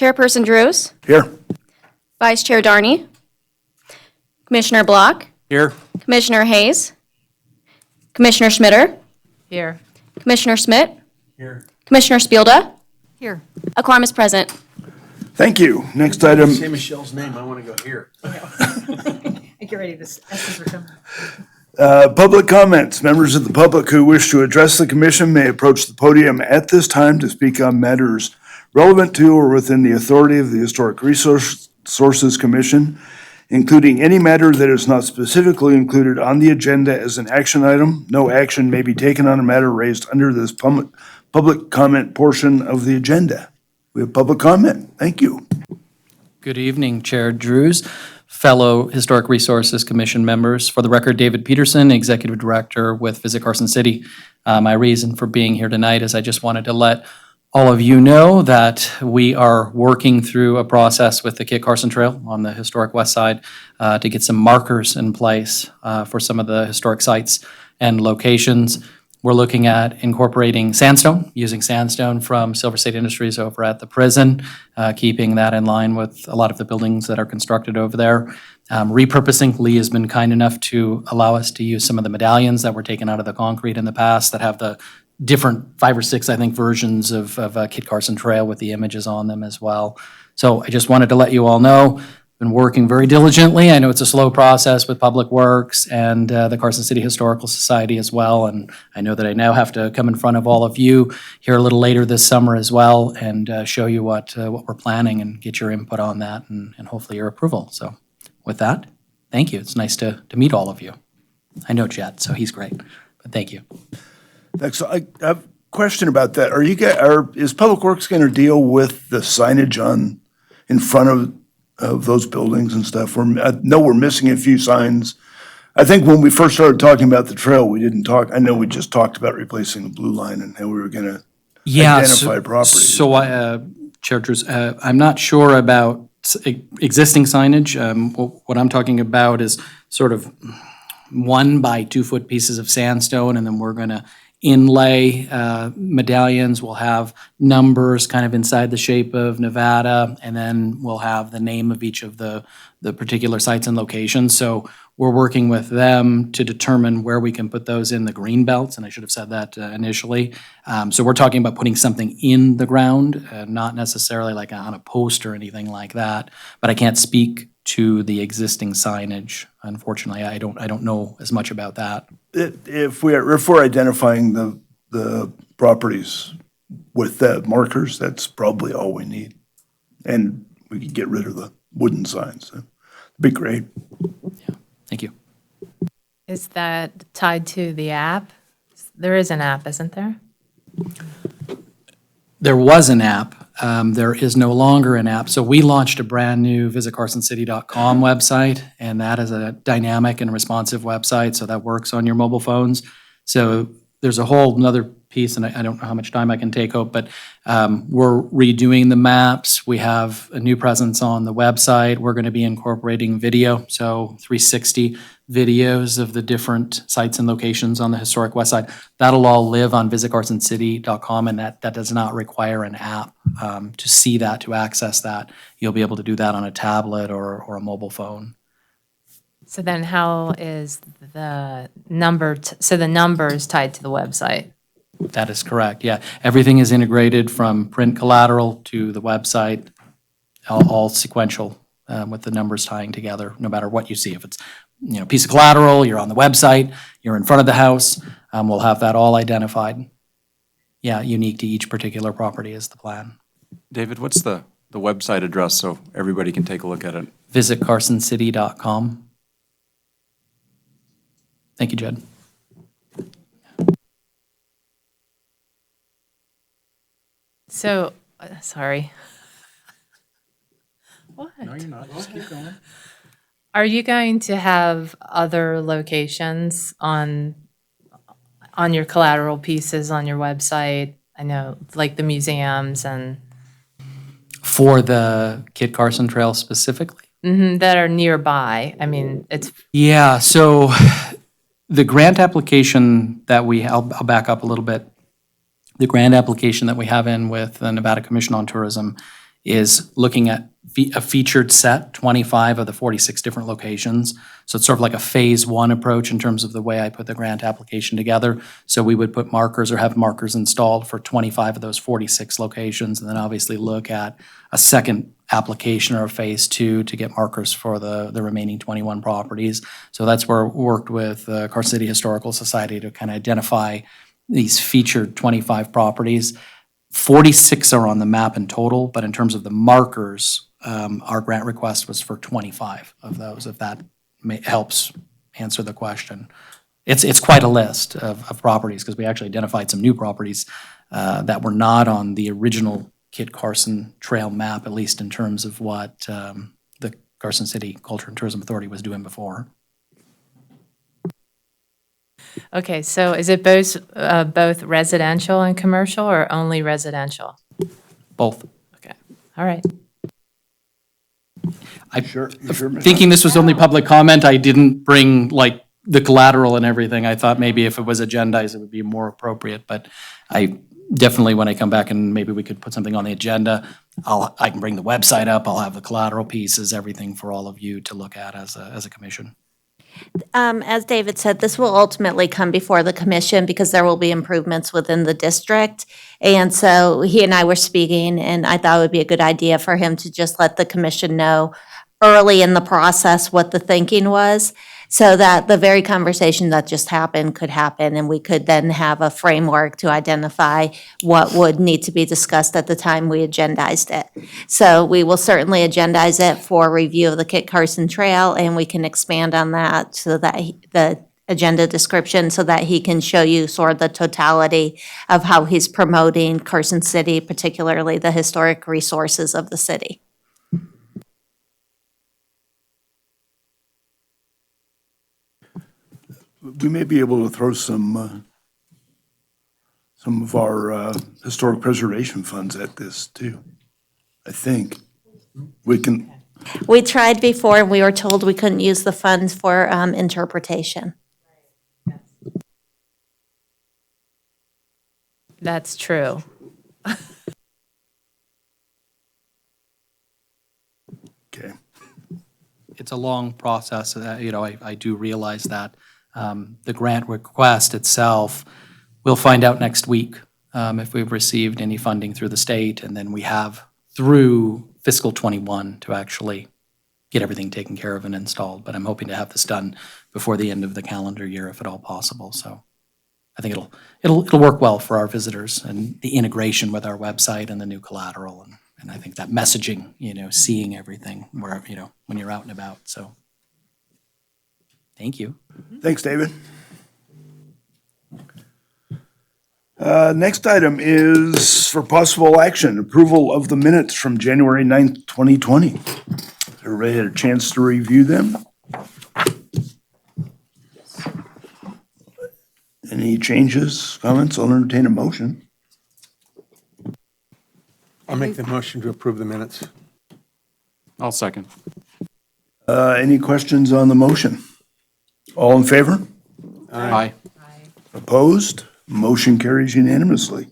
Chairperson Drews, Here. Vice Chair Darney, Commissioner Block, Here. Commissioner Hayes, Commissioner Schmitter, Here. Commissioner Schmidt, Here. Commissioner Spielda. Here. A quorum is present. Thank you. Next item, Say Michelle's name, I want to go here. Get ready, the S's are coming. public comments. Members of the public who wish to address the commission may approach the podium at this time to speak on matters relevant to or within the authority of the Historic Resources Commission, including any matter that is not specifically included on the agenda as an action item. No action may be taken on a matter raised under this public comment portion of the agenda. We have public comment. Thank you. Good evening, Chair Drews, fellow Historic Resources Commission members. For the record, David Peterson, Executive Director with Visit Carson City. My reason for being here tonight is I just wanted to let all of you know that we are working through a process with the Kit Carson Trail on the historic west side to get some markers in place for some of the historic sites and locations. We're looking at incorporating sandstone, using sandstone from Silver State Industries over at the prison, keeping that in line with a lot of the buildings that are constructed over there. Repurposing, Lee has been kind enough to allow us to use some of the medallions that were taken out of the concrete in the past that have the different 5 or 6, I think, versions of Kit Carson Trail with the images on them as well. So I just wanted to let you all know, been working very diligently. I know it's a slow process with Public Works and the Carson City Historical Society as well. And I know that I now have to come in front of all of you here a little later this summer as well and show you what we're planning and get your input on that and hopefully your approval. So with that, thank you. It's nice to meet all of you. I know Jet, so he's great, but thank you. Thanks. I have a question about that. Is Public Works going to deal with the signage in front of those buildings and stuff? I know we're missing a few signs. I think when we first started talking about the trail, we didn't talk, I know we just talked about replacing the blue line and how we were going to identify properties. So, Chair Drews, I'm not sure about existing signage. What I'm talking about is sort of 1 by 2 foot pieces of sandstone, and then we're going to inlay medallions. We'll have numbers kind of inside the shape of Nevada, and then we'll have the name of each of the particular sites and locations. So we're working with them to determine where we can put those in the green belts, and I should have said that initially. So we're talking about putting something in the ground, not necessarily like on a post or anything like that, but I can't speak to the existing signage. Unfortunately, I don't know as much about that. If we're identifying the properties with the markers, that's probably all we need. And we could get rid of the wooden signs. So it'd be great. Yeah, thank you. Is that tied to the app? There is an app, isn't there? There was an app. There is no longer an app. So we launched a brand new visitcarsoncity.com website, and that is a dynamic and responsive website, so that works on your mobile phones. So there's a whole another piece, and I don't know how much time I can take out, but we're redoing the maps. We have a new presence on the website. We're going to be incorporating video, so 360 videos of the different sites and locations on the historic west side. That'll all live on visitcarsoncity.com, and that does not require an app to see that, to access that. You'll be able to do that on a tablet or a mobile phone. So then how is the number, so the number is tied to the website? That is correct, yeah. Everything is integrated from print collateral to the website, all sequential with the numbers tying together, no matter what you see. If it's piece of collateral, you're on the website, you're in front of the house, we'll have that all identified. Yeah, unique to each particular property is the plan. David, what's the website address so everybody can take a look at it? visitcarsoncity.com. Thank you, Jed. So, sorry. What? No, you're not. Just keep going. Are you going to have other locations on your collateral pieces on your website? I know, like the museums and For the Kit Carson Trail specifically? that are nearby. I mean, it's Yeah, so the grant application that I'll back up a little bit. The grant application that we have in with the Nevada Commission on Tourism is looking at a featured set, 25 of the 46 different locations. So it's sort of like a phase one approach in terms of the way I put the grant application together. So we would put markers or have markers installed for 25 of those 46 locations, and then obviously look at a second application or a phase two to get markers for the remaining 21 properties. So that's where we worked with Carson City Historical Society to kind of identify these featured 25 properties. 46 are on the map in total, but in terms of the markers, our grant request was for 25 of those, if that helps answer the question. It's quite a list of properties, because we actually identified some new properties that were not on the original Kit Carson Trail map, at least in terms of what the Carson City Culture and Tourism Authority was doing before. Okay, so is it both residential and commercial, or only residential? Both. Okay, all right. You sure, Mr.? Thinking this was only public comment, I didn't bring like the collateral and everything. I thought maybe if it was agendized, it would be more appropriate, but I definitely, when I come back and maybe we could put something on the agenda, I can bring the website up, I'll have the collateral pieces, everything for all of you to look at as a commission. As David said, this will ultimately come before the commission because there will be improvements within the district. And so he and I were speaking, and I thought it would be a good idea for him to just let the commission know early in the process what the thinking was, so that the very conversation that just happened could happen, and we could then have a framework to identify what would need to be discussed at the time we agendized it. So we will certainly agendize it for review of the Kit Carson Trail, and we can expand on that so that the agenda description, so that he can show you sort of the totality of how he's promoting Carson City, particularly the historic resources of the city. We may be able to throw some of our historic preservation funds at this too. I think we can. We tried before, and we were told we couldn't use the funds for interpretation. That's true. Okay. It's a long process, I do realize that. The grant request itself, we'll find out next week if we've received any funding through the state, and then we have through fiscal '21 to actually get everything taken care of and installed. But I'm hoping to have this done before the end of the calendar year, if at all possible. So I think it'll work well for our visitors, and the integration with our website and the new collateral, and I think that messaging, seeing everything where when you're out and about. So thank you. Thanks, David. Next item is for possible action, approval of the minutes from January 9th, 2020. Everybody had a chance to review them? Any changes, comments? I'll entertain a motion. I'll make the motion to approve the minutes. I'll second. Any questions on the motion? All in favor? Aye. Opposed? Motion carries unanimously.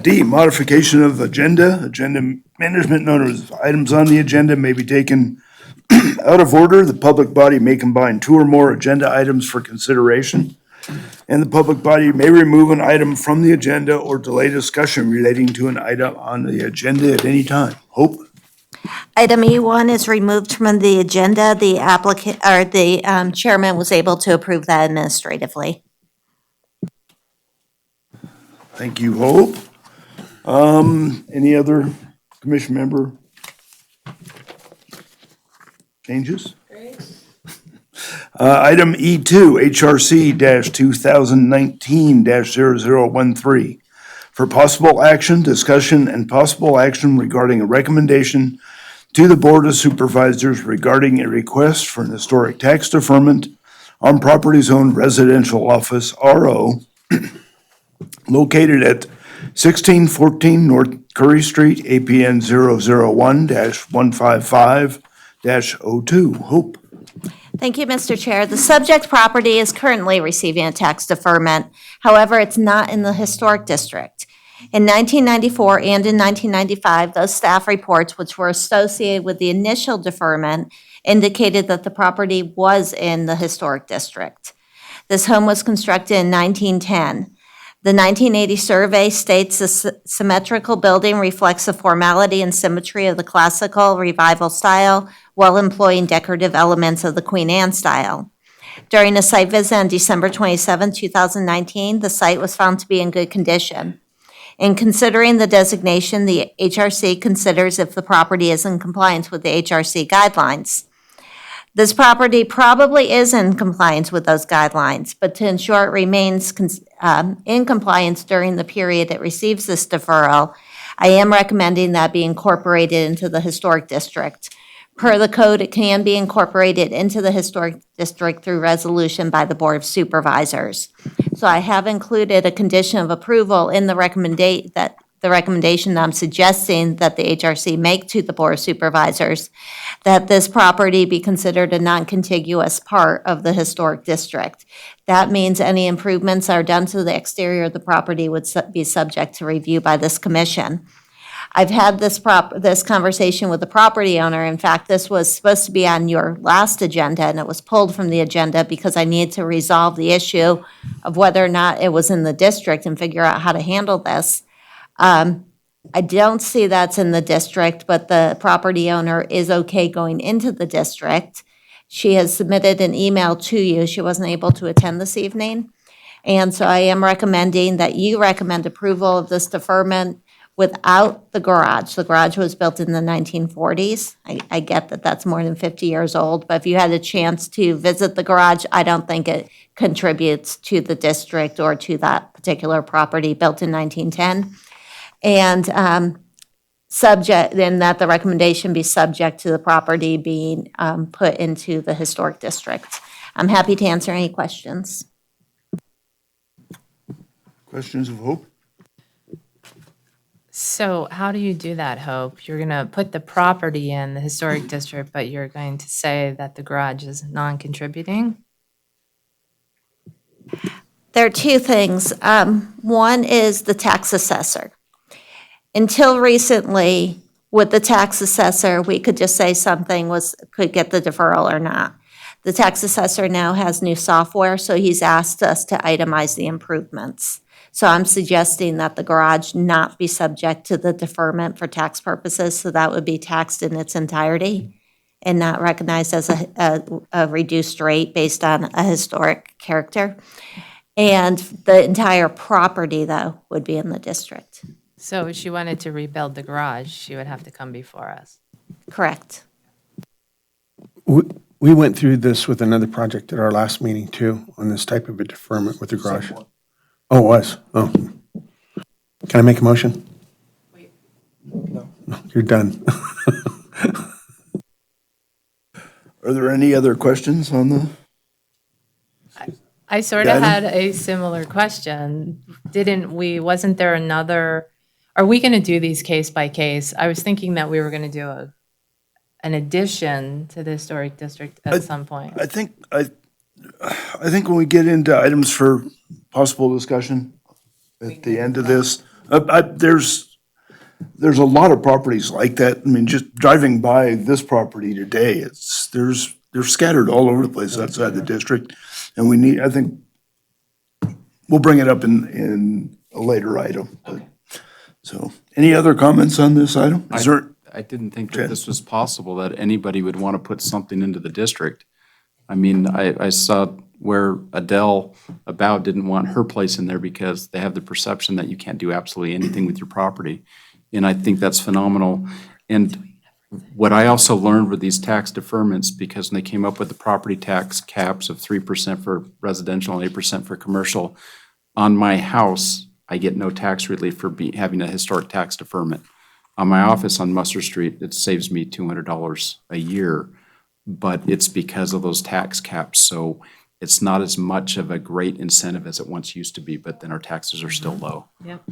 D, modification of agenda. Agenda management notice. Items on the agenda may be taken out of order. The public body may combine two or more agenda items for consideration, and the public body may remove an item from the agenda or delay discussion relating to an item on the agenda at any time. Hope? Item E1 is removed from the agenda. The applicant, or the chairman was able to approve that administratively. Thank you, Hope. Any other commission member changes? Item E2, HRC-2019-0013, for possible action, discussion, and possible action regarding a recommendation to the Board of Supervisors regarding a request for an historic tax deferment on properties owned residential office, RO, located at 1614 North Curry Street, APN 001-155-02. Hope. Thank you, Mr. Chair. The subject property is currently receiving a tax deferment. However, it's not in the historic district. In 1994 and in 1995, those staff reports, which were associated with the initial deferment, indicated that the property was in the historic district. This home was constructed in 1910. The 1980 survey states the symmetrical building reflects the formality and symmetry of the classical revival style while employing decorative elements of the Queen Anne style. During a site visit on December 27, 2019, the site was found to be in good condition. In considering the designation, the HRC considers if the property is in compliance with the HRC guidelines. This property probably is in compliance with those guidelines, but to ensure it remains in compliance during the period it receives this deferral, I am recommending that be incorporated into the historic district. Per the code, it can be incorporated into the historic district through resolution by the Board of Supervisors. So I have included a condition of approval in the recommendation that I'm suggesting that the HRC make to the Board of Supervisors, that this property be considered a non-contiguous part of the historic district. That means any improvements that are done to the exterior of the property would be subject to review by this commission. I've had this conversation with the property owner. In fact, this was supposed to be on your last agenda, and it was pulled from the agenda because I needed to resolve the issue of whether or not it was in the district and figure out how to handle this. I don't see that's in the district, but the property owner is okay going into the district. She has submitted an email to you. She wasn't able to attend this evening. And so I am recommending that you recommend approval of this deferment without the garage. The garage was built in the 1940s. I get that that's more than 50 years old, but if you had a chance to visit the garage, I don't think it contributes to the district or to that particular property built in 1910. And then that the recommendation be subject to the property being put into the historic district. I'm happy to answer any questions. Questions of Hope? So how do you do that, Hope? You're going to put the property in the historic district, but you're going to say that the garage is non-contributing? There are two things. One is the tax assessor. Until recently, with the tax assessor, we could just say something could get the deferral or not. The tax assessor now has new software, so he's asked us to itemize the improvements. So I'm suggesting that the garage not be subject to the deferment for tax purposes, so that would be taxed in its entirety and not recognized as a reduced rate based on a historic character. And the entire property, though, would be in the district. So if she wanted to rebuild the garage, she would have to come before us. Correct. We went through this with another project at our last meeting too, on this type of a deferment with the garage. Oh, it was? Oh. Can I make a motion? No, you're done. Are there any other questions on the? I sort of Item? had a similar question. Wasn't there another, are we going to do these case by case? I was thinking that we were going to do an addition to the historic district at some point. I think when we get into items for possible discussion at the end of this, there's a lot of properties like that. I mean, just driving by this property today, they're scattered all over the place outside the district. And I think we'll bring it up in a later item. Okay. So, any other comments on this item? Is there? I didn't think Okay. that this was possible, that anybody would want to put something into the district. I mean, I saw where Adele about didn't want her place in there because they have the perception that you can't do absolutely anything with your property. And I think that's phenomenal. And what I also learned were these tax deferments, because when they came up with the property tax caps of 3% for residential and 8% for commercial, on my house, I get no tax relief for having a historic tax deferment. On my office on Mustard Street, it saves me $200 a year, but it's because of those tax caps. So it's not as much of a great incentive as it once used to be, but then our taxes are still low. Yep.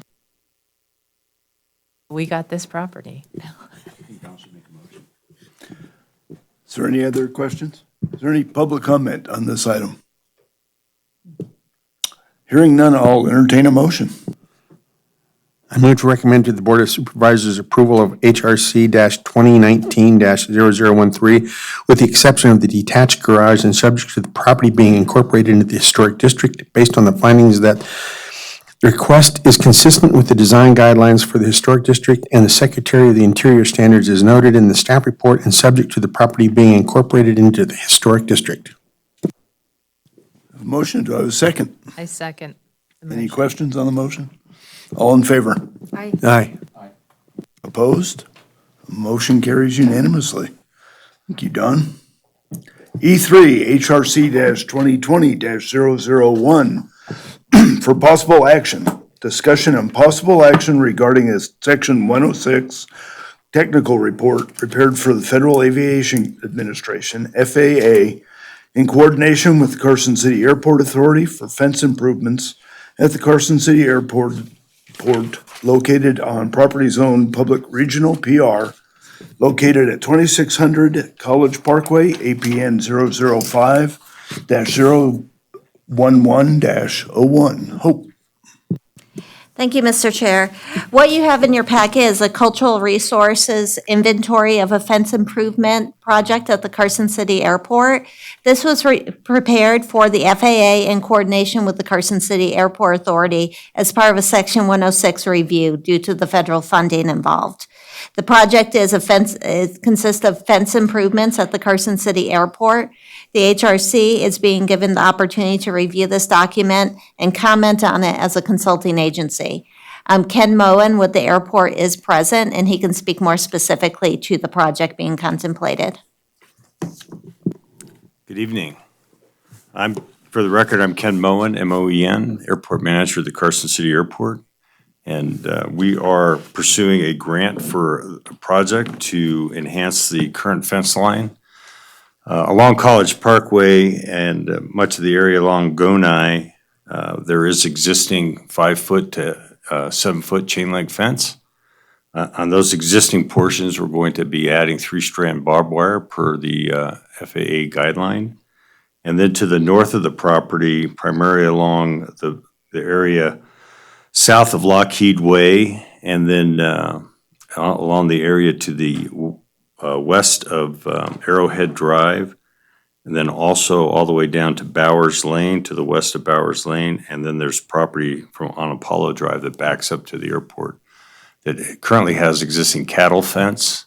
We got this property. Is there any other questions? Is there any public comment on this item? Hearing none, I'll entertain a motion. I move to recommend to the Board of Supervisors approval of HRC-2019-0013 with the exception of the detached garage and subject to the property being incorporated into the historic district based on the findings that the request is consistent with the design guidelines for the historic district and the Secretary of the Interior standards as noted in the staff report and subject to the property being incorporated into the historic district. Motion, do I have a second? I second. the Any motion. questions on the motion? All in favor? Aye. Opposed? Motion carries unanimously. Thank you, Don. E3, HRC-2020-001 for possible action. Discussion and possible action regarding a Section 106 technical report prepared for the Federal Aviation Administration, FAA, in coordination with the Carson City Airport Authority for fence improvements at the Carson City Airport located on property zone public regional PR located at 2600 College Parkway, APN 005-011-01. Hope. Thank you, Mr. Chair. What you have in your packet is a cultural resources inventory of a fence improvement project at the Carson City Airport. This was prepared for the FAA in coordination with the Carson City Airport Authority as part of a Section 106 review due to the federal funding involved. The project consists of fence improvements at the Carson City Airport. The HRC is being given the opportunity to review this document and comment on it as a consulting agency. Ken Moen with the airport is present, and he can speak more specifically to the project being contemplated. Good evening. For the record, I'm Ken Moen, M-O-E-N, Airport Manager at the Carson City Airport. And we are pursuing a grant for a project to enhance the current fence line along College Parkway and much of the area along Gonai. There is existing 5-foot to 7-foot chain link fence. On those existing portions, we're going to be adding 3-strand barbed wire per the FAA guideline. And then to the north of the property, primarily along the area south of Lockheed Way, and then along the area to the west of Arrowhead Drive, and then also all the way down to Bowers Lane, to the west of Bowers Lane, and then there's property on Apollo Drive that backs up to the airport that currently has existing cattle fence,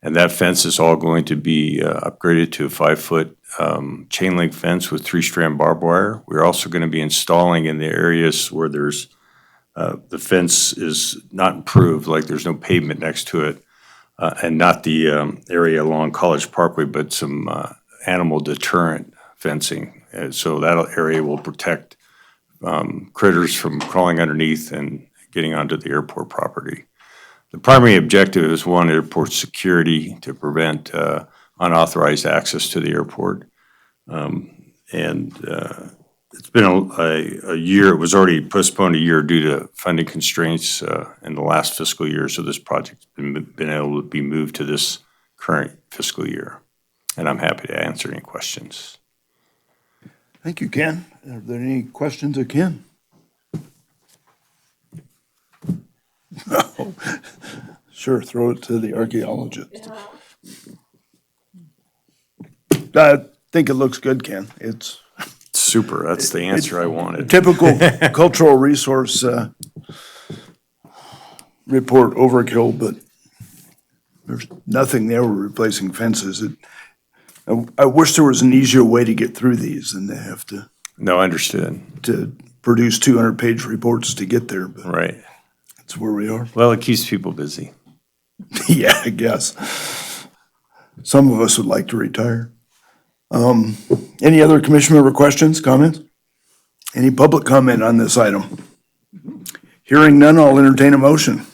and that fence is all going to be upgraded to a 5-foot chain link fence with 3-strand barbed wire. We're also going to be installing in the areas where there's the fence is not improved, like there's no pavement next to it, and not the area along College Parkway, but some animal deterrent fencing. So that area will protect critters from crawling underneath and getting onto the airport property. The primary objective is, one, airport security to prevent unauthorized access to the airport. It's been a year. It was already postponed a year due to funding constraints in the last fiscal year. So this project's been able to be moved to this current fiscal year. And I'm happy to answer any questions. Thank you, Ken. Are there any questions of Ken? No. Sure, throw it to the archaeologist. I think it looks good, Ken. It's Super, that's the answer I wanted. typical cultural resource report overkill, but there's nothing there. We're replacing fences. I wish there was an easier way to get through these than to have No, I understood. to produce 200-page reports to get there, but Right. that's where we are. Well, it keeps people busy. Yeah, I guess. Some of us would like to retire. Any other commission member questions, comments? Any public comment on this item? Hearing none, I'll entertain a motion.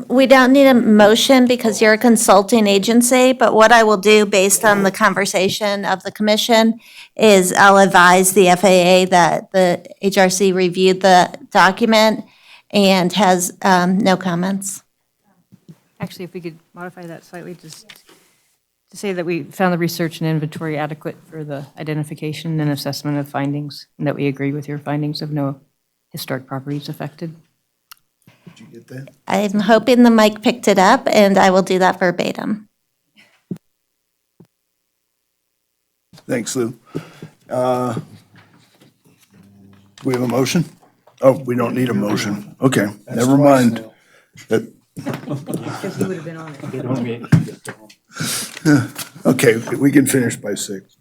We don't need a motion because you're a consulting agency, but what I will do based on the conversation of the commission is I'll advise the FAA that the HRC reviewed the document and has no comments. Actually, if we could modify that slightly, just to say that we found the research and inventory adequate for the identification and assessment of findings, and that we agree with your findings of no historic properties affected. Did you get that? I'm hoping the mic picked it up, and I will do that verbatim. Thanks, Lou. We have a motion? Oh, we don't need a motion. Okay, never mind. That- Because he would have been on it. Okay, we can finish by 6.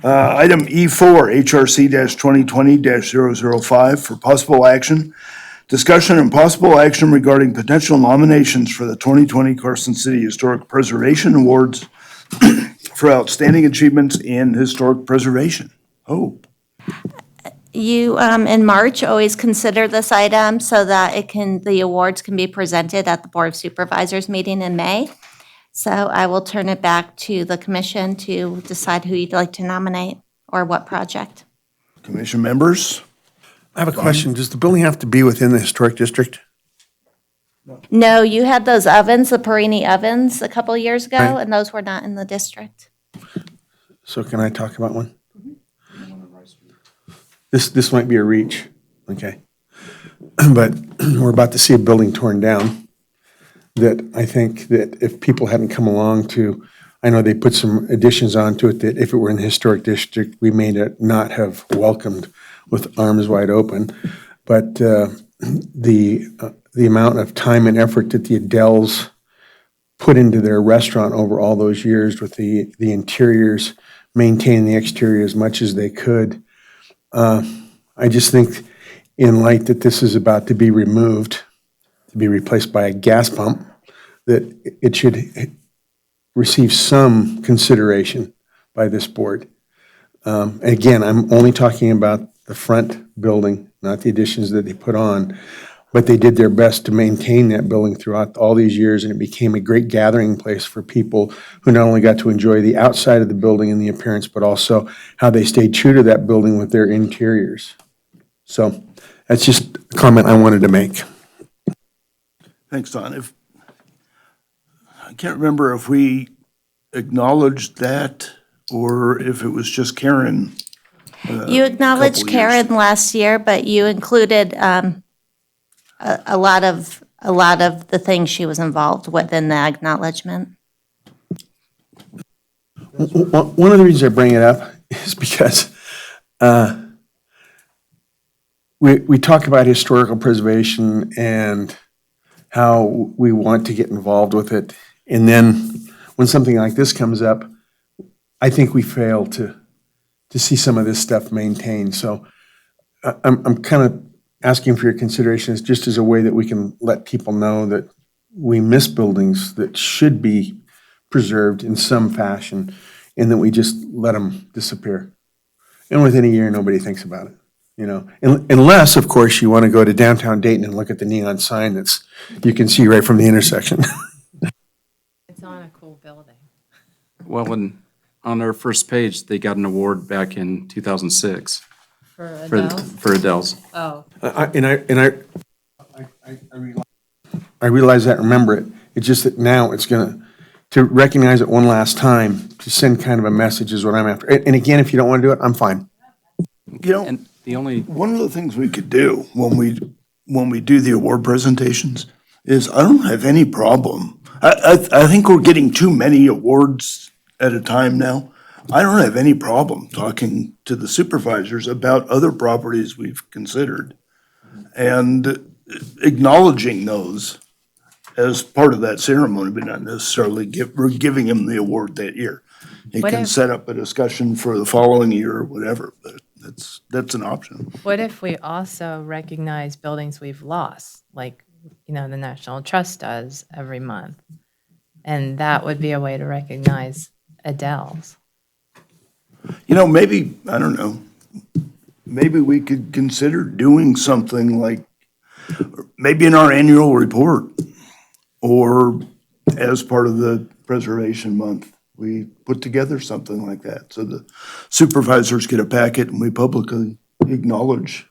Item E4, HRC-2020-005 for possible action. Discussion and possible action regarding potential nominations for the 2020 Carson City Historic Preservation Awards for outstanding achievements in historic preservation. Oh, You, in March, always consider this item so that the awards can be presented at the Board of Supervisors meeting in May. So I will turn it back to the commission to decide who you'd like to nominate or what project. commission members? I have a question. Does the building have to be within the historic district? No, you had those ovens, the Perini ovens, a couple of years ago, Right. and those were not in the district. So can I talk about one? This might be a reach, okay? But we're about to see a building torn down that I think that if people hadn't come along to, I know they put some additions onto it, that if it were in the historic district, we may not have welcomed with arms wide open. But the amount of time and effort that the Adells put into their restaurant over all those years with the interiors, maintaining the exterior as much as they could, I just think in light that this is about to be removed, to be replaced by a gas pump, that it should receive some consideration by this board. Again, I'm only talking about the front building, not the additions that they put on, but they did their best to maintain that building throughout all these years, and it became a great gathering place for people who not only got to enjoy the outside of the building and the appearance, but also how they stayed true to that building with their interiors. So that's just a comment I wanted to make. Thanks, Don. I can't remember if we acknowledged that or if it was just Karen. You acknowledged couple years. Karen last year, but you included a lot of the things she was involved with in the acknowledgement. One of the reasons I bring it up is because we talk about historical preservation and how we want to get involved with it. And then when something like this comes up, I think we fail to see some of this stuff maintained. So I'm kind of asking for your consideration as just as a way that we can let people know that we miss buildings that should be preserved in some fashion and that we just let them disappear. And within a year, nobody thinks about it, you know? Unless, of course, you want to go to downtown Dayton and look at the neon sign that's, you can see right from the intersection. It's on a cool building. Well, on our first page, they got an award back in 2006 For for Adele? for Adele's. Oh, I realize that, remember it. It's just that now it's to recognize it one last time, to send kind of a message is what I'm after. And again, if you don't want to do it, I'm fine. You know, And the only, one of the things we could do when we do the award presentations is I don't have any problem. I think we're getting too many awards at a time now. I don't have any problem talking to the supervisors about other properties we've considered and acknowledging those as part of that ceremony, but not necessarily we're giving him the award that year. It What can if- set up a discussion for the following year or whatever, but that's an option. what if we also recognize buildings we've lost, like, the National Trust does every month? And that would be a way to recognize Adele's. Maybe, I don't know, maybe we could consider doing something like, maybe in our annual report or as part of the Preservation Month, we put together something like that. So the supervisors get a packet and we publicly acknowledge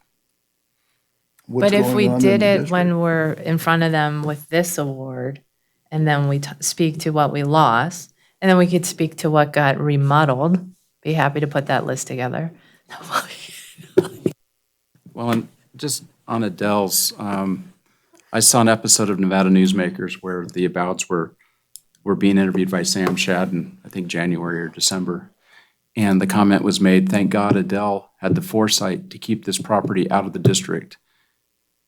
what's But going if on we in did the it district. when we're in front of them with this award, and then we speak to what we lost, and then we could speak to what got remodeled, be happy to put that list together. well, and just on Adele's, I saw an episode of Nevada Newsmakers where the Abouts were being interviewed by Sam Shad in, I think, January or December. And the comment was made, thank God Adele had the foresight to keep this property out of the district.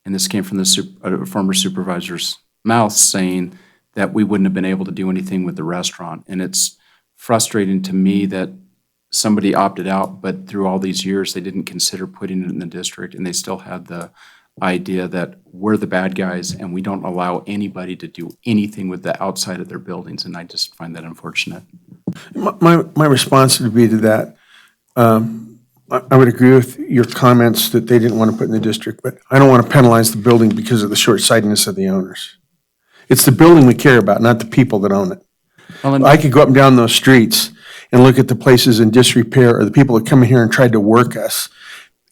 And this came from the former supervisor's mouth, saying that we wouldn't have been able to do anything with the restaurant. And it's frustrating to me that somebody opted out, but through all these years, they didn't consider putting it in the district, and they still had the idea that we're the bad guys and we don't allow anybody to do anything with the outside of their buildings, and I just find that unfortunate. My response would be to that, I would agree with your comments that they didn't want to put in the district, but I don't want to penalize the building because of the short-sightedness of the owners. It's the building we care about, not the people that own it. Well, and I could go up and down those streets and look at the places in disrepair or the people that come in here and tried to work us.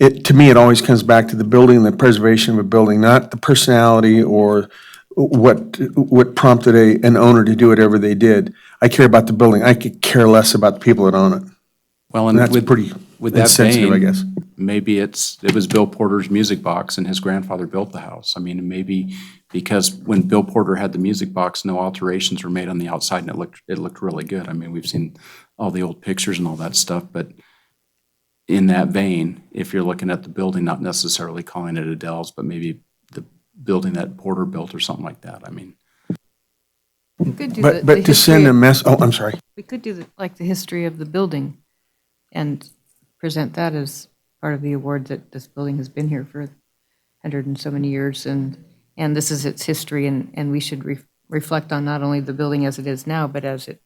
To me, it always comes back to the building and the preservation of a building, not the personality or what prompted an owner to do whatever they did. I care about the building. I could care less about the people that own it. Well, And and that's pretty with that insensitive, I vein, guess. maybe it was Bill Porter's music box and his grandfather built the house. I mean, maybe because when Bill Porter had the music box, no alterations were made on the outside and it looked really good. I mean, we've seen all the old pictures and all that stuff, but in that vein, if you're looking at the building, not necessarily calling it Adele's, but maybe the building that Porter built or something like that, I mean. We could do But the to send history- I'm sorry. We could do the history of the building and present that as part of the award that this building has been here for 100 and so many years, and this is its history, and we should reflect on not only the building as it is now, but as it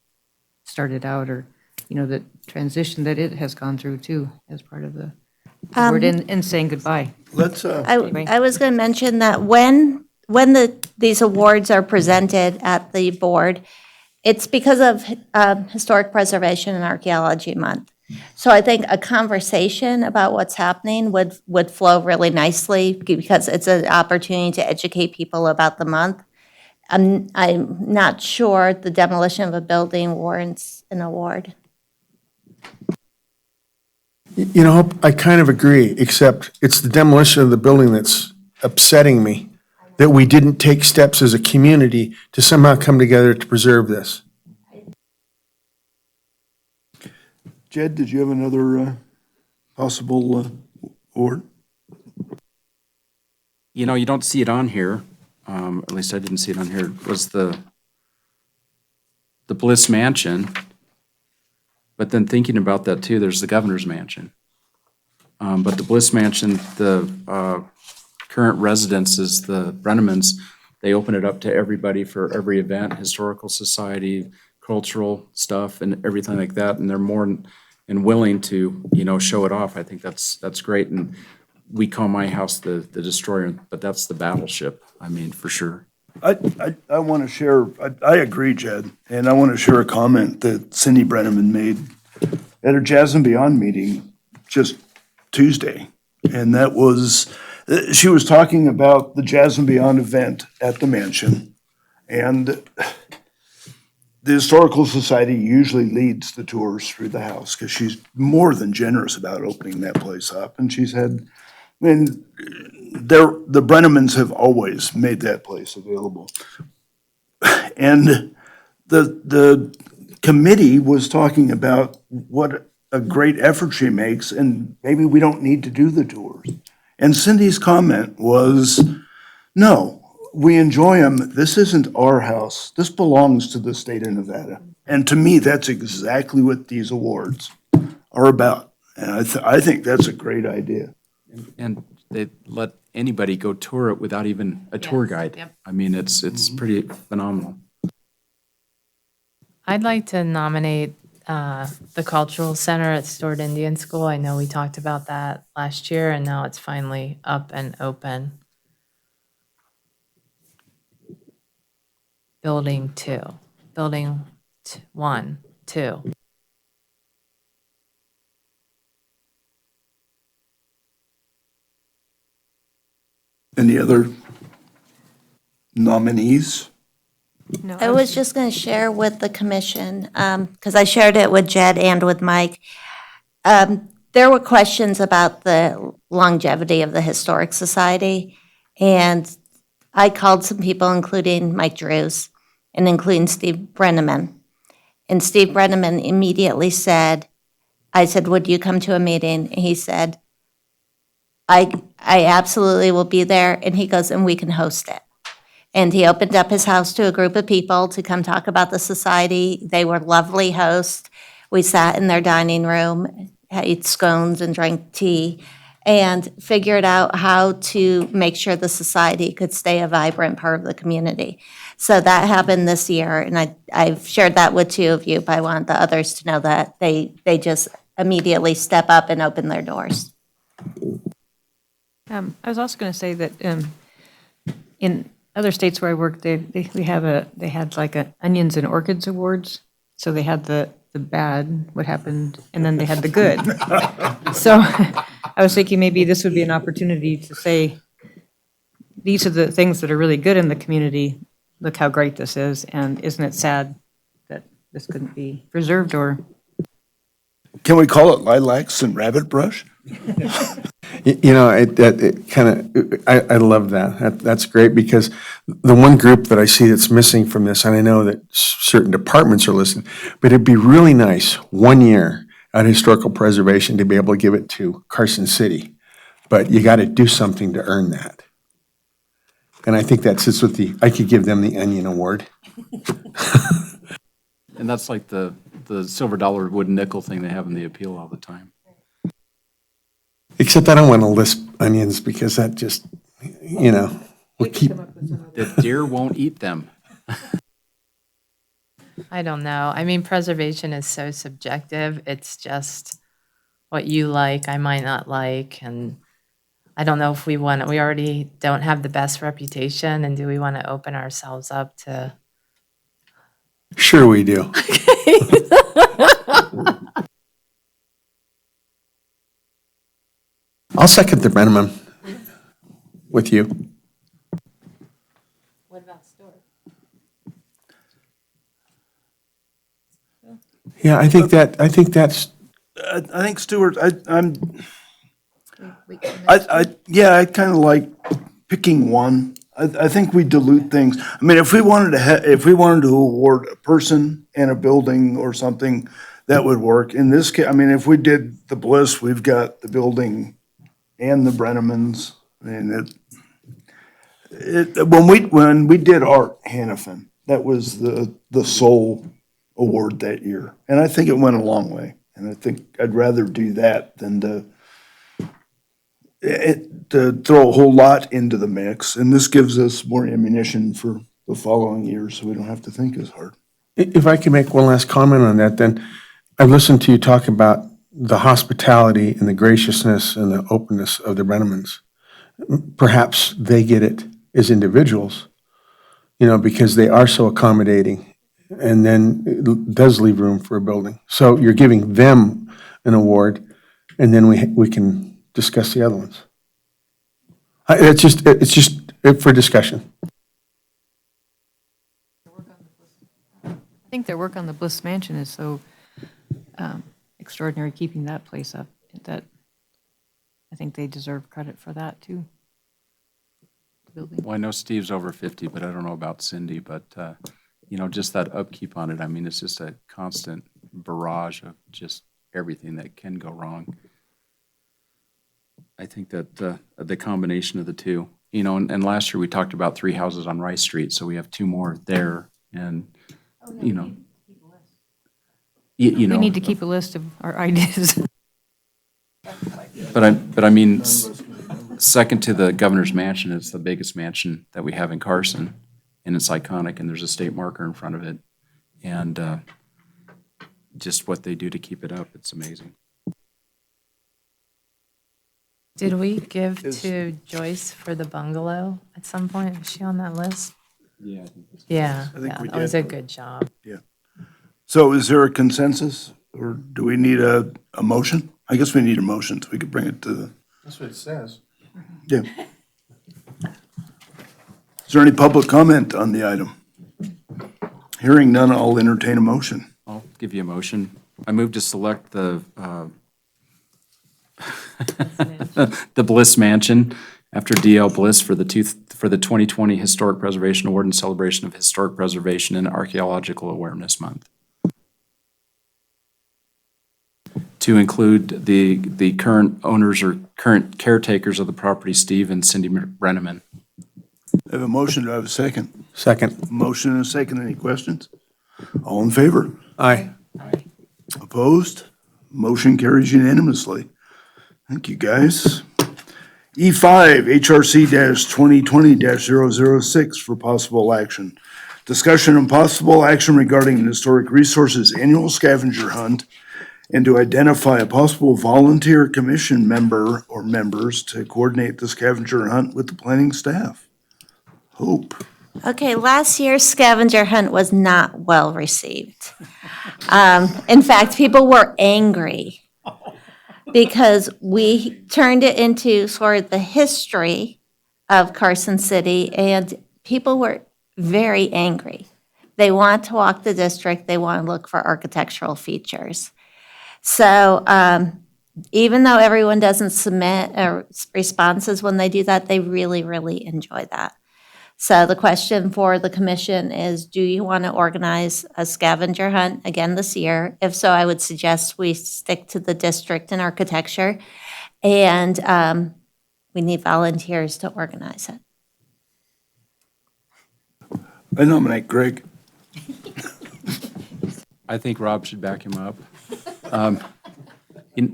started out, or, the transition that it has gone through too, as part of the award, and saying goodbye. Let's, I was going to mention that when these awards are presented at the board, it's because of Historic Preservation and Archaeology Month. So I think a conversation about what's happening would flow really nicely because it's an opportunity to educate people about the month. I'm not sure the demolition of a building warrants an award. I kind of agree, except it's the demolition of the building that's upsetting me, that we didn't take steps as a community to somehow come together to preserve this. Jed, did you have another possible award? You don't see it on here, at least I didn't see it on here, was the Bliss Mansion. But then thinking about that too, there's the Governor's Mansion. But the Bliss Mansion, the current residences, the Brennemans, they open it up to everybody for every event, historical society, cultural stuff and everything like that. And they're more than willing to, show it off. I think that's great. And we call my house the Destroyer, but that's the battleship, I mean, for sure. I want to share, I agree, Jed, and I want to share a comment that Cindy Brenneman made at her Jazz and Beyond meeting just Tuesday. And that was, she was talking about the Jazz and Beyond event at the mansion. And the Historical Society usually leads the tours through the house because she's more than generous about opening that place up. And she's had, the Brennemans have always made that place available. And the committee was talking about what a great effort she makes, and maybe we don't need to do the tours. And Cindy's comment was, no, we enjoy them. This isn't our house. This belongs to the state of Nevada. And to me, that's exactly what these awards are about. And I think that's a great idea. And they let anybody go tour it without even a tour Yes, guide. yep. I mean, it's pretty phenomenal. I'd like to nominate the Cultural Center at Stored Indian School. I know we talked about that last year, and now it's finally up and open. Building 2, Building 1, 2. Any other nominees? No, I was just going to share with the commission, because I shared it with Jed and with Mike. There were questions about the longevity of the Historic Society, and I called some people, including Mike Drews, and including Steve Brenneman. And Steve Brenneman immediately said, I said, would you come to a meeting? And he said, I absolutely will be there. And he goes, and we can host it. And he opened up his house to a group of people to come talk about the society. They were lovely hosts. We sat in their dining room, ate scones and drank tea, and figured out how to make sure the society could stay a vibrant part of the community. So that happened this year, and I've shared that with two of you, but I want the others to know that they just immediately step up and open their doors. I was also going to say that in other states where I worked, they had like a Onions and Orchids Awards. So they had the bad, what happened, and then they had the good. So I was thinking maybe this would be an opportunity to say, these are the things that are really good in the community. Look how great this is, and isn't it sad that this couldn't be preserved or? Can we call it lilacs and rabbit brush? It kind of, I love that. That's great, because the one group that I see that's missing from this, and I know that certain departments are listed, but it'd be really nice 1 year on historical preservation to be able to give it to Carson City. But you got to do something to earn that. And I think that sits with I could give them the Onion Award. And that's like the silver dollar wooden nickel thing they have in the appeal all the time. Except I don't want to list onions, because that just, will keep. The deer won't eat them. I don't know. I mean, preservation is so subjective. It's just what you like, I might not like, and I don't know if we already don't have the best reputation, and do we want to open ourselves up to? Sure we do. I'll second the Brenneman with you. What about Stuart? Yeah, I think that's, I think Stuart, I kind of like picking one. I think we dilute things. I mean, if we wanted to award a person and a building or something, that would work. In this case, I mean, if we did the Bliss, we've got the building and the Brennemans. I mean, when we did Art Hannafin, that was the sole award that year, and I think it went a long way. And I think I'd rather do that than to throw a whole lot into the mix. And this gives us more ammunition for the following years, so we don't have to think as hard. if I can make one last comment on that, then I've listened to you talk about the hospitality and the graciousness and the openness of the Brennemans. Perhaps they get it as individuals, because they are so accommodating, and then it does leave room for a building. So you're giving them an award, and then we can discuss the other ones. It's just for discussion. I think their work on the Bliss Mansion is so extraordinary, keeping that place up, that I think they deserve credit for that, too. The building. Well, I know Steve's over 50, but I don't know about Cindy, but, just that upkeep on it, I mean, it's just a constant barrage of just everything that can go wrong. I think that the combination of the two, and last year we talked about 3 houses on Rice Street, so we have 2 more there, and, We need to keep a list of our ideas. But I mean, second to the governor's mansion, it's the biggest mansion that we have in Carson, and it's iconic, and there's a state marker in front of it. And just what they do to keep it up, it's amazing. Did we give to Joyce for the bungalow at some point? Was she on that list? Yeah. Yeah, I think we that was did. a good job. So is there a consensus, or do we need a motion? I guess we need a motion so we could bring it to the, That's what it says. yeah. Is there any public comment on the item? Hearing none, I'll entertain a motion. I'll give you a motion. I move to select the Bliss Mansion after D.L. Bliss for the 2020 Historic Preservation Award in celebration of Historic Preservation and Archaeological Awareness Month. To include the current owners or current caretakers of the property, Steve and Cindy Brenneman. I have a motion. Do I have a second? Second. Motion and a second. Any questions? All in favor? Aye. Opposed? Motion carries unanimously. Thank you, guys. E5, HRC-2020-006 for possible action. Discussion and possible action regarding the Historic Resources Annual Scavenger Hunt and to identify a possible volunteer commission member or members to coordinate the scavenger hunt with the planning staff. Hope. Okay, last year's scavenger hunt was not well received. In fact, people were angry because we turned it into sort of the history of Carson City, and people were very angry. They want to walk the district, they want to look for architectural features. So even though everyone doesn't submit responses when they do that, they really, really enjoy that. So the question for the commission is, do you want to organize a scavenger hunt again this year? If so, I would suggest we stick to the district and architecture, and we need volunteers to organize it. I nominate Greg. I think Rob should back him up. And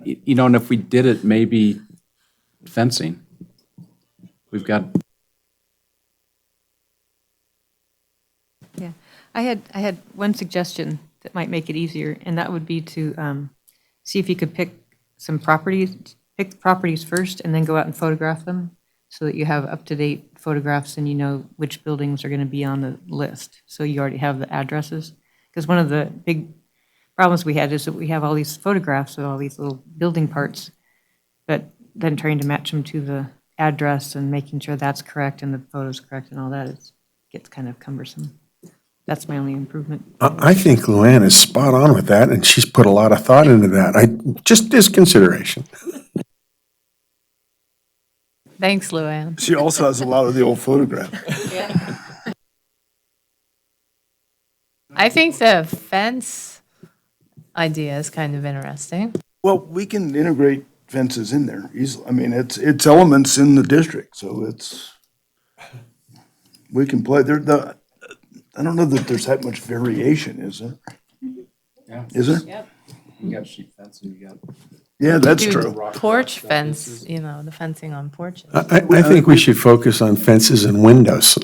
if we did it, maybe fencing. We've got, Yeah, I had one suggestion that might make it easier, and that would be to see if you could pick the properties first, and then go out and photograph them, so that you have up-to-date photographs and you know which buildings are going to be on the list. So you already have the addresses. Because one of the big problems we had is that we have all these photographs of all these little building parts, but then trying to match them to the address and making sure that's correct and the photo's correct and all that, it gets kind of cumbersome. That's my only improvement. I think Luann is spot on with that, and she's put a lot of thought into that. Just as consideration. Thanks, Luann. She also has a lot of the old photographs. I think the fence idea is kind of interesting. Well, we can integrate fences in there easily. I mean, it's elements in the district, so we can play there. I don't know that there's that much variation, is there? Yeah. Is there? Yep. You got sheet fencing, you got. Yeah, that's Do true. porch fence, the fencing on porches. I think we should focus on fences and windows.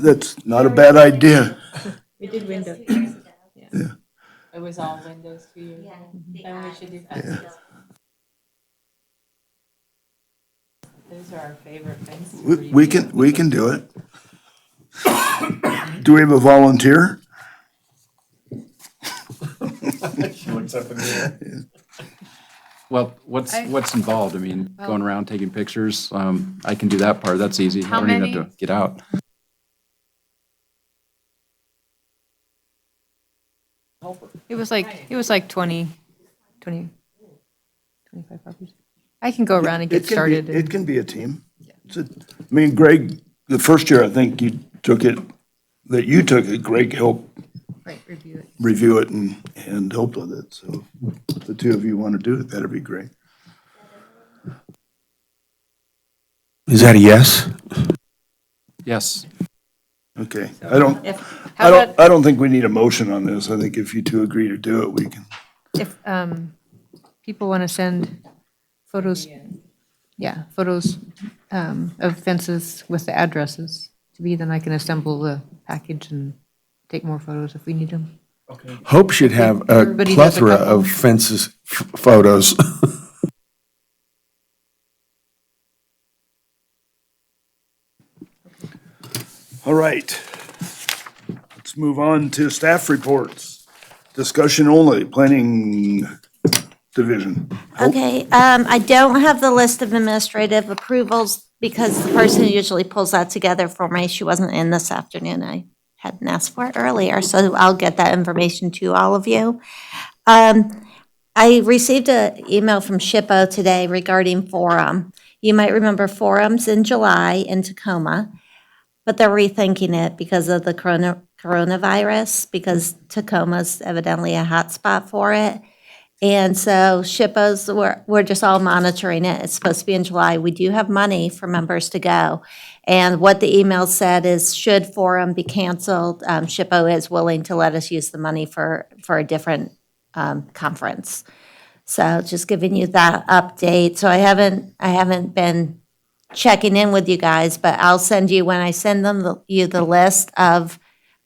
That's not a bad idea. We did windows. Yeah. It was all windows 2 years ago. Then we should do fences. Those are our favorite fences. We can do it. Do we have a volunteer? Well, what's involved? I mean, going around taking pictures, I can do that part, that's easy. I How don't even many? have to get out. It was like 20, 25 properties. I can go around and get started. It can be a team. Greg, the first year I think you took it, Greg helped Right, review it. review it and helped with it. So if the two of you want to do it, that'd be great. Is that a yes? Yes, Okay. How about I don't think we need a motion on this. I think if you two agree to do it, we can. if people want to send photos, photos of fences with the addresses to me, then I can assemble the package and take more photos if we need them. Hope should have a Everybody does a plethora couple. of fences, photos. All right. Let's move on to staff reports. Discussion only, planning division. Okay, I don't have the list of administrative approvals because the person who usually pulls that together for me, she wasn't in this afternoon. I hadn't asked for it earlier, so I'll get that information to all of you. I received an email from SHPO today regarding Forum. You might remember Forum's in July in Tacoma, but they're rethinking it because of the coronavirus, because Tacoma's evidently a hotspot for it. And so SHPO's, we're just all monitoring it. It's supposed to be in July. We do have money for members to go. And what the email said is, should Forum be canceled, SHPO is willing to let us use the money for a different conference. So just giving you that update. So I haven't been checking in with you guys, but I'll send you, when I send you the list of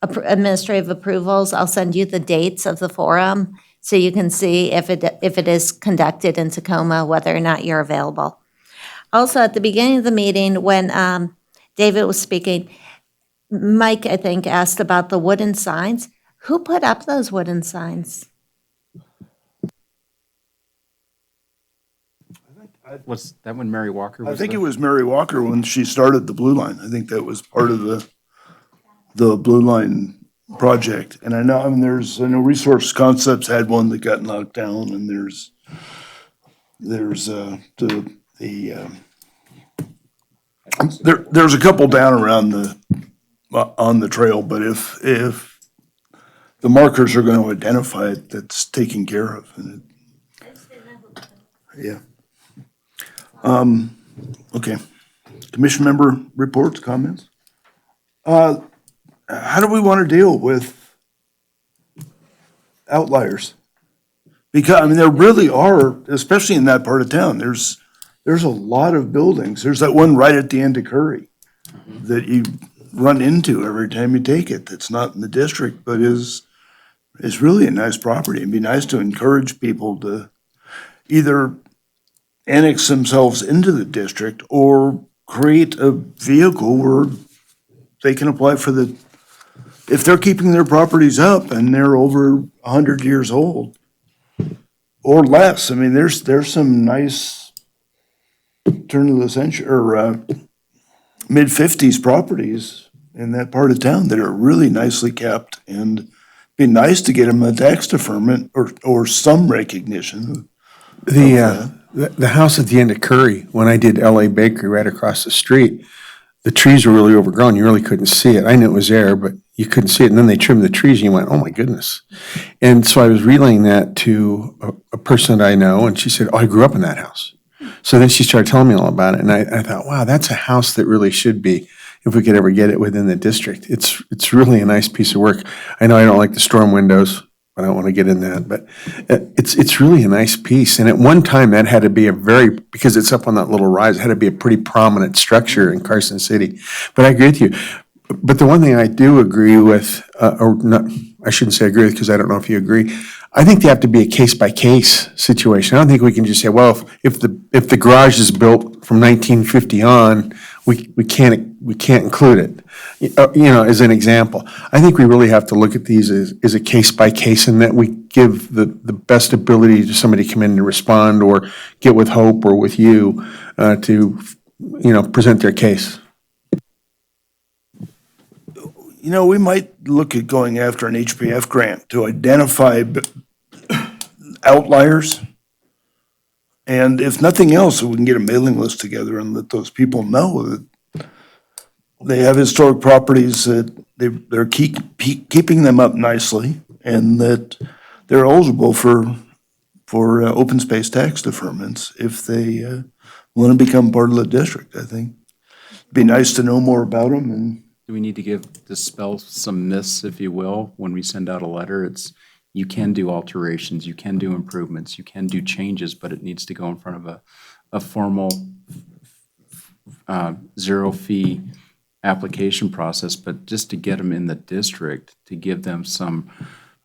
administrative approvals, I'll send you the dates of the forum so you can see if it is conducted in Tacoma, whether or not you're available. Also, at the beginning of the meeting, when David was speaking, Mike, I think, asked about the wooden signs. Who put up those wooden signs? Was that when Mary Walker was I think there? it was Mary Walker when she started the Blue Line. I think that was part of the Blue Line project. And I know Resource Concepts had one that got knocked down, and there's there's a couple down around on the trail, but if the markers are going to identify it, that's taken care of. And yeah. Okay. Commission member reports, comments? How do we want to deal with outliers? Because, there really are, especially in that part of town, there's a lot of buildings. There's that one right at the end of Curry that you run into every time you take it, that's not in the district, but is really a nice property. It'd be nice to encourage people to either annex themselves into the district or create a vehicle where they can apply for if they're keeping their properties up and they're over 100 years old or less. There's some nice turn of the century or mid-50s properties in that part of town that are really nicely kept, and it'd be nice to get them a tax deferment or some recognition. The house at the end of Curry, when I did LA Bakery right across the street, the trees were really overgrown. You really couldn't see it. I knew it was there, but you couldn't see it. And then they trimmed the trees and you went, oh my goodness. And so I was relaying that to a person that I know, and she said, oh, I grew up in that house. So then she started telling me all about it. And I thought, wow, that's a house that really should be, if we could ever get it within the district. It's really a nice piece of work. I know I don't like the storm windows. I don't want to get in that, but it's really a nice piece. And at one time, that had to be because it's up on that little rise, it had to be a pretty prominent structure in Carson City. But I agree with you. But the one thing I do agree with, or not, I shouldn't say agree with, because I don't know if you agree. I think they have to be a case-by-case situation. I don't think we can just say, well, if the garage is built from 1950 on, we can't include it. As an example. I think we really have to look at these as a case-by-case, and that we give the best ability to somebody come in and respond, or get with Hope or with you to present their case. We might look at going after an HPF grant to identify outliers. And if nothing else, we can get a mailing list together and let those people know that they have historic properties, that they're keeping them up nicely, and that they're eligible for open space tax deferments if they want to become part of the district. I think it'd be nice to know more about them. And Do we need to dispel some myths, if you will, when we send out a letter? It's, you can do alterations, you can do improvements, you can do changes, but it needs to go in front of a formal zero-fee application process. But just to get them in the district, to give them some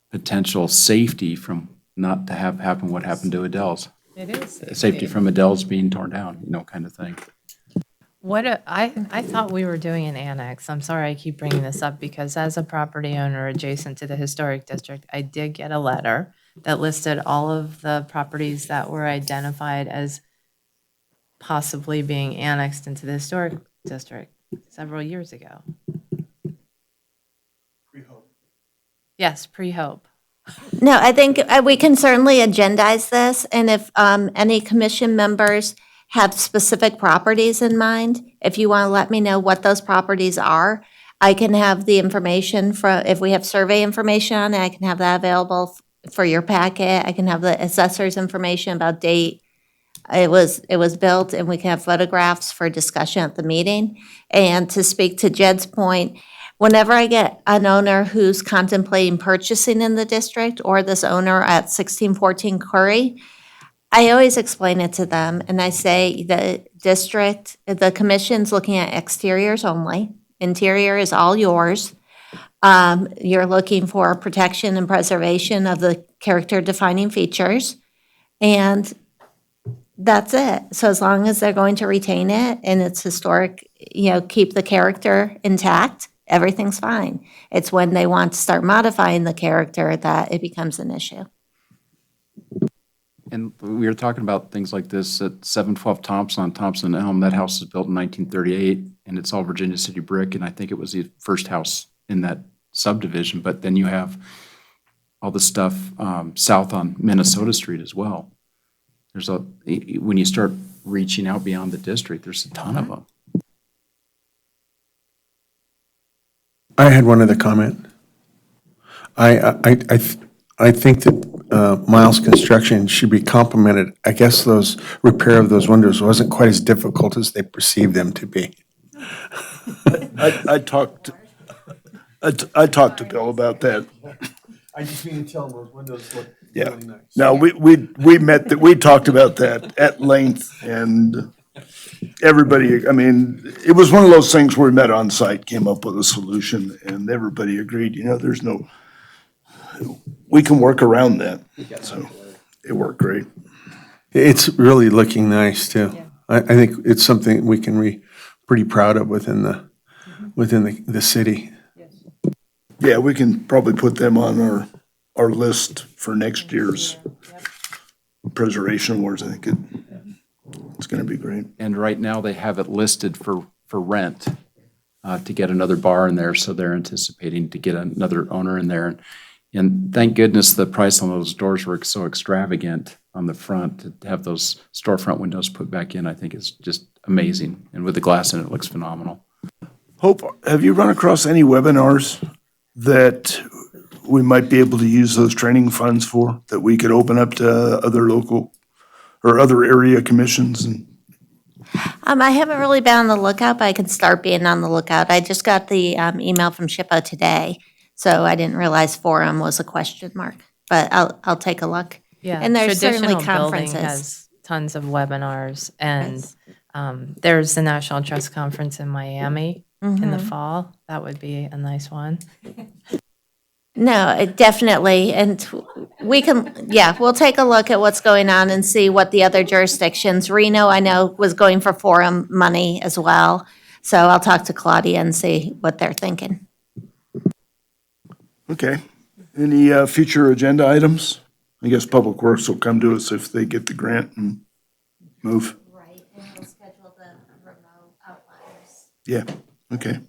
potential safety from not to have happen what happened to Adele's. It is. Safety from Adele's being torn down, kind of thing. I thought we were doing an annex. I'm sorry I keep bringing this up, because as a property owner adjacent to the historic district, I did get a letter that listed all of the properties that were identified as possibly being annexed into the historic district several years ago. Pre-Hope. Yes, pre-Hope. No, I think we can certainly agendize this, and if any commission members have specific properties in mind, if you want to let me know what those properties are, I can have the information if we have survey information on it, I can have that available for your packet. I can have the assessor's information about date it was built, and we can have photographs for discussion at the meeting. And to speak to Jed's point, whenever I get an owner who's contemplating purchasing in the district, or this owner at 1614 Curry, I always explain it to them, and I say the commission's looking at exteriors only. Interior is all yours. You're looking for protection and preservation of the character defining features, and that's it. So as long as they're going to retain it and it's historic, keep the character intact, everything's fine. It's when they want to start modifying the character that it becomes an issue. And we were talking about things like this at 712 Thompson on Thompson Elm. That house was built in 1938, and it's all Virginia City brick, and I think it was the first house in that subdivision. But then you have all the stuff south on Minnesota Street as well. When you start reaching out beyond the district, there's a ton of them. I had one other comment. I think that Miles Construction should be complimented. I guess those repair of those windows wasn't quite as difficult as they perceived them to be. I talked to Bill about that. I just need to tell them those windows look Yeah. really nice. No, we talked about that at length, and everybody, I mean, it was one of those things where we met on site, came up with a solution, and everybody agreed, we can work around that. So it worked great. It's really looking nice too. I think it's something we can be pretty proud of within the city. Yeah, we can probably put them on our list for next year's preservation awards. I think it's going to be great. And right now, they have it listed for rent to get another bar in there, so they're anticipating to get another owner in there. And thank goodness the price on those doors were so extravagant on the front. To have those storefront windows put back in, I think is just amazing. And with the glass in it, it looks phenomenal. Hope, have you run across any webinars that we might be able to use those training funds for, that we could open up to other local or other area commissions? And I haven't really been on the lookout, but I can start being on the lookout. I just got the email from SHPO today, so I didn't realize forum was a question mark, but I'll take a look. Yeah, And there's certainly traditional building conferences. has tons of webinars, and there's the National Trust Conference in Miami in the fall. That would be a nice one. No, definitely, and we'll take a look at what's going on and see what the other jurisdictions. Reno, I know, was going for forum money as well, so I'll talk to Claudia and see what they're thinking. Okay. Any future agenda items? I guess Public Works will come to us if they get the grant and move. Right, and we'll schedule the remote outliers. Yeah, okay.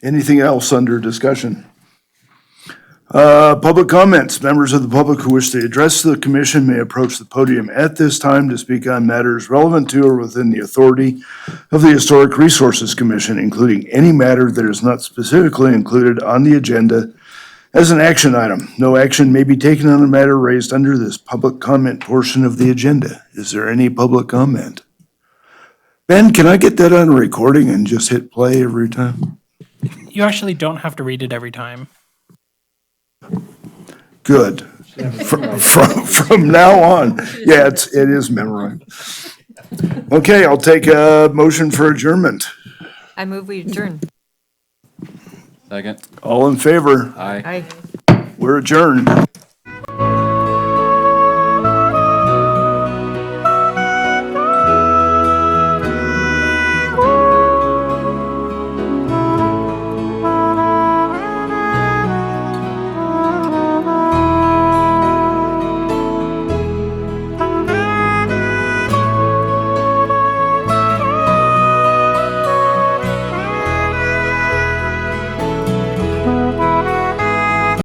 Anything else under discussion? Public comments. Members of the public who wish to address the commission may approach the podium at this time to speak on matters relevant to or within the authority of the Historic Resources Commission, including any matter that is not specifically included on the agenda as an action item. No action may be taken on a matter raised under this public comment portion of the agenda. Is there any public comment? Ben, can I get that on a recording and just hit play every time? You actually don't have to read it every time. Good. From now on, yeah, it is memorized. Okay, I'll take a motion for adjournment. I move we adjourn. Second? All in favor? Aye. Aye. We're adjourned.